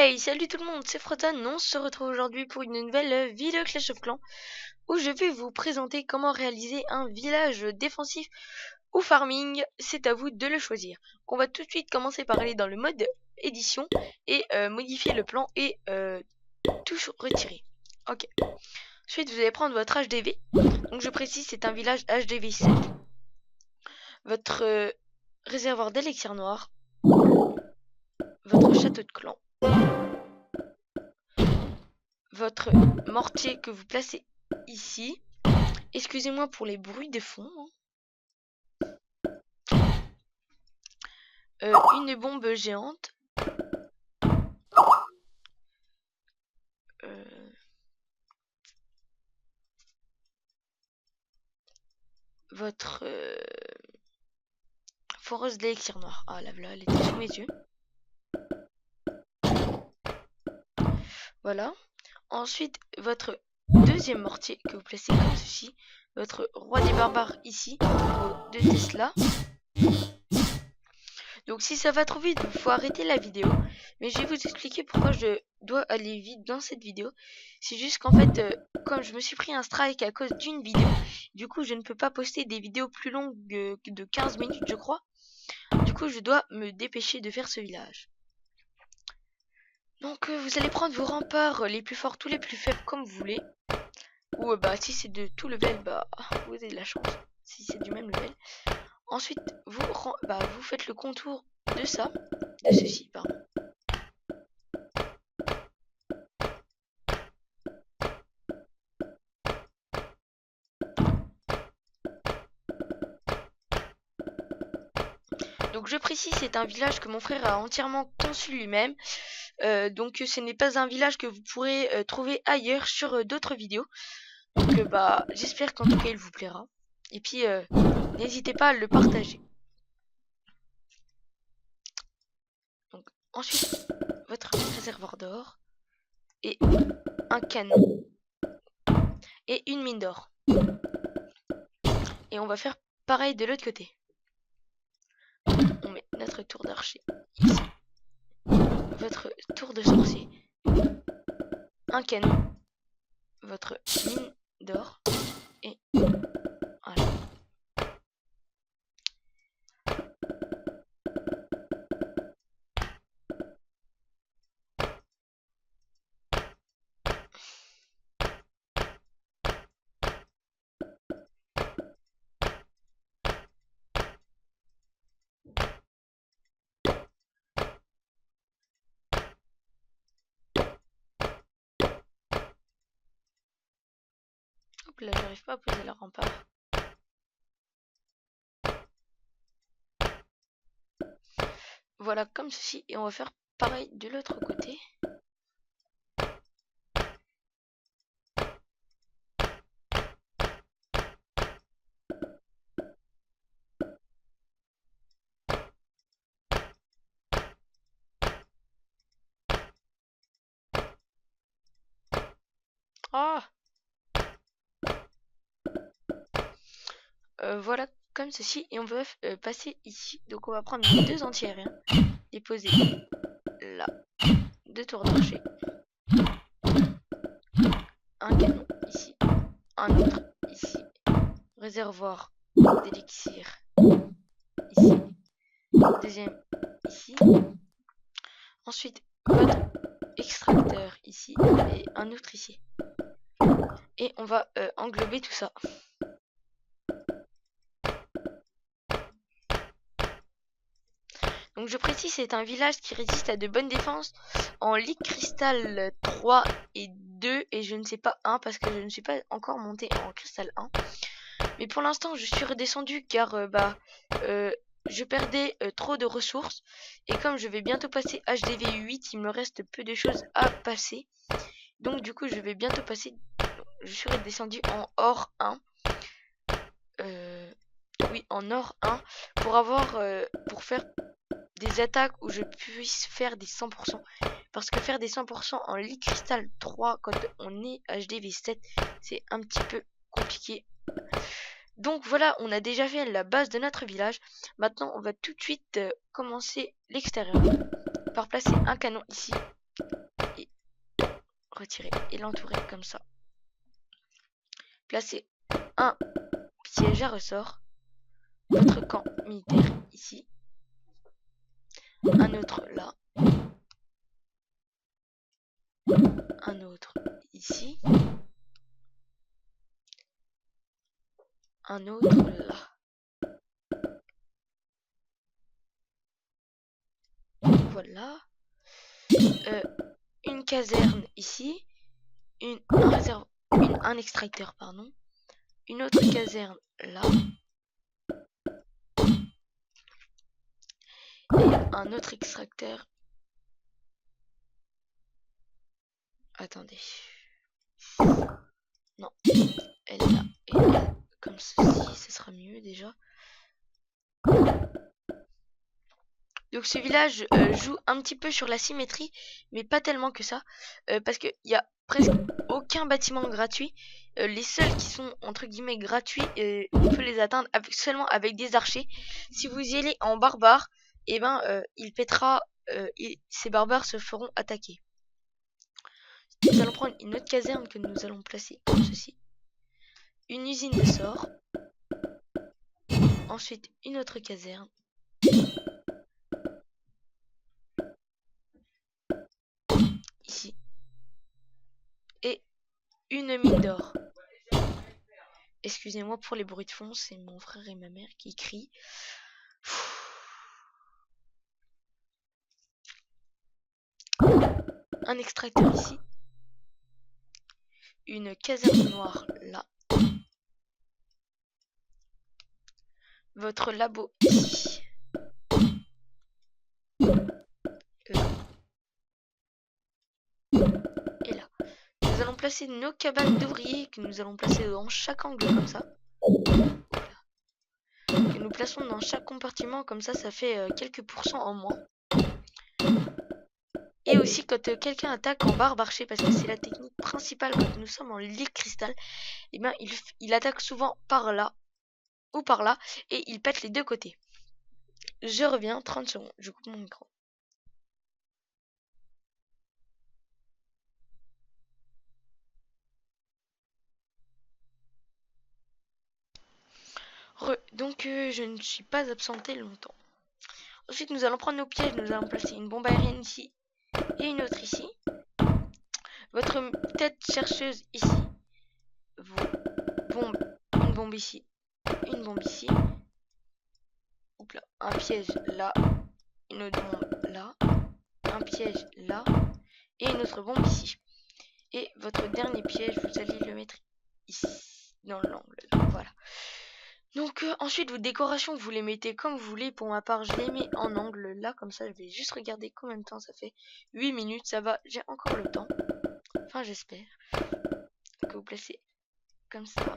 Hey, salut tout le monde, c'est Frotan. On se retrouve aujourd'hui pour une nouvelle vidéo Clash of Clans où je vais vous présenter comment réaliser un village défensif ou farming. C'est à vous de le choisir. On va tout de suite commencer par aller dans le mode édition et modifier le plan et tout retirer. Ok. Ensuite, vous allez prendre votre HDV. Donc je précise, c'est un village HDV 7. Votre réservoir d'élixir noir. Votre château de clan. Votre mortier que vous placez ici. Excusez-moi pour les bruits de fond. Une bombe géante. Votre foreuse d'élixir noir. Ah là, elle était sous mes yeux. Voilà. Ensuite, votre deuxième mortier que vous placez comme ceci. Votre roi des barbares ici. Vos deux Tesla. Donc si ça va trop vite, il faut arrêter la vidéo. Mais je vais vous expliquer pourquoi je dois aller vite dans cette vidéo. C'est juste qu'en fait, comme je me suis pris un strike à cause d'une vidéo, du coup je ne peux pas poster des vidéos plus longues de 15 minutes je crois. Du coup je dois me dépêcher de faire ce village. Donc vous allez prendre vos remparts les plus forts, tous les plus faibles comme vous voulez. Ou si c'est de tout level, vous avez de la chance. Si c'est du même level. Ensuite, vous faites le contour de ça, de ceci, pardon. Donc je précise, c'est un village que mon frère a entièrement conçu lui-même. Donc ce n'est pas un village que vous pourrez trouver ailleurs sur d'autres vidéos. Donc j'espère qu'en tout cas il vous plaira. Et puis n'hésitez pas à le partager. Donc ensuite, votre réservoir d'or et un canon et une mine d'or. Et on va faire pareil de l'autre côté. On met notre tour d'archer ici. Votre tour de sorcier. Un canon. Votre mine d'or. Et voilà. Hop là, j'arrive pas à poser la rempart. Voilà, comme ceci. Et on va faire pareil de l'autre côté. Ah, voilà, comme ceci. Et on va passer ici. Donc on va prendre les deux entières. Les poser là. Deux tours d'archer. Un canon ici. Un autre ici. Réservoir d'élixir ici. Deuxième ici. Ensuite, votre extracteur ici. Et un autre ici. Et on va englober tout ça. Donc je précise, c'est un village qui résiste à de bonnes défenses en Ligue Cristal 3 et 2 et je ne sais pas 1 parce que je ne suis pas encore monté en Cristal 1. Mais pour l'instant je suis redescendu car je perdais trop de ressources et comme je vais bientôt passer HDV 8, il me reste peu de choses à passer. Donc du coup je vais bientôt passer, je suis redescendu en or 1. Oui, en or 1 pour faire des attaques où je puisse faire des 100%. Parce que faire des 100% en Ligue Cristal 3 quand on est HDV 7, c'est un petit peu compliqué. Donc voilà, on a déjà fait la base de notre village. Maintenant, on va tout de suite commencer l'extérieur. Par placer un canon ici. retirer et l'entourer comme ça. Placez un piège à ressort, votre camp militaire ici, un autre là, un autre ici, un autre là. Voilà. Une caserne ici, un extracteur, pardon, une autre caserne là, et un autre extracteur. Attendez. Non, elle là et elle comme ceci, ce sera mieux déjà. Donc ce village joue un petit peu sur la symétrie, mais pas tellement que ça, parce qu'il y a presque aucun bâtiment gratuit. Les seuls qui sont entre guillemets gratuits, on peut les atteindre seulement avec des archers. Si vous y allez en barbare, et ben il pètera et ces barbares se feront attaquer. Nous allons prendre une autre caserne que nous allons placer comme ceci. Une usine de sorts. Ensuite une autre caserne. Ici. Et une mine d'or. Excusez-moi pour les bruits de fond, c'est mon frère et ma mère qui crient. Un extracteur ici. Une caserne noire là. Votre labo ici. Là. Et là. Nous allons placer nos cabanes d'ouvriers que nous allons placer dans chaque angle comme ça. Voilà. Que nous plaçons dans chaque compartiment comme ça, ça fait quelques pourcents en moins. Et aussi quand quelqu'un attaque en barbe archer, parce que c'est la technique principale quand nous sommes en ligue cristal, et bien il attaque souvent par là ou par là et il pète les deux côtés. Je reviens 30 secondes, je coupe mon micro. Donc je ne suis pas absenté longtemps. Ensuite nous allons prendre nos pièges, nous allons placer une bombe aérienne ici et une autre ici. Votre tête chercheuse ici. Une bombe ici. Une bombe ici. Oups là. Un piège là. Une autre bombe là. Un piège là. Et une autre bombe ici. Et votre dernier piège, vous allez le mettre ici. Dans l'angle. Voilà. Donc ensuite vos décorations vous les mettez comme vous voulez. Pour ma part je les mets en angle là. Comme ça je vais juste regarder combien de temps ça fait. 8 minutes ça va. J'ai encore le temps. Enfin j'espère. Que vous placez comme ça.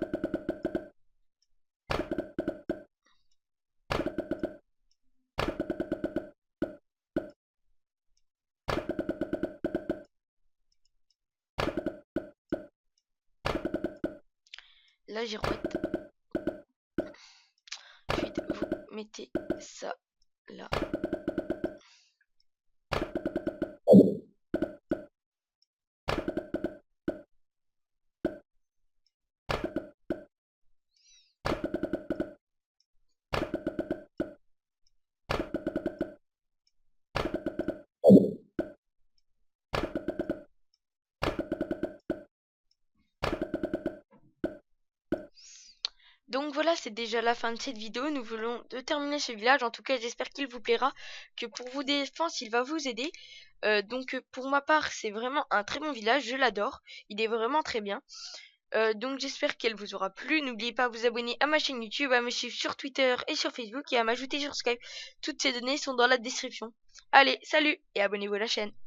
La girouette. Ensuite vous mettez ça là. Donc voilà, c'est déjà la fin de cette vidéo. Nous voulons terminer ce village. En tout cas, j'espère qu'il vous plaira, que pour vos défenses, il va vous aider. Donc pour ma part, c'est vraiment un très bon village. Je l'adore. Il est vraiment très bien. Donc j'espère qu'elle vous aura plu. N'oubliez pas de vous abonner à ma chaîne YouTube, à me suivre sur Twitter et sur Facebook et à m'ajouter sur Skype. Toutes ces données sont dans la description. Allez, salut et abonnez-vous à la chaîne.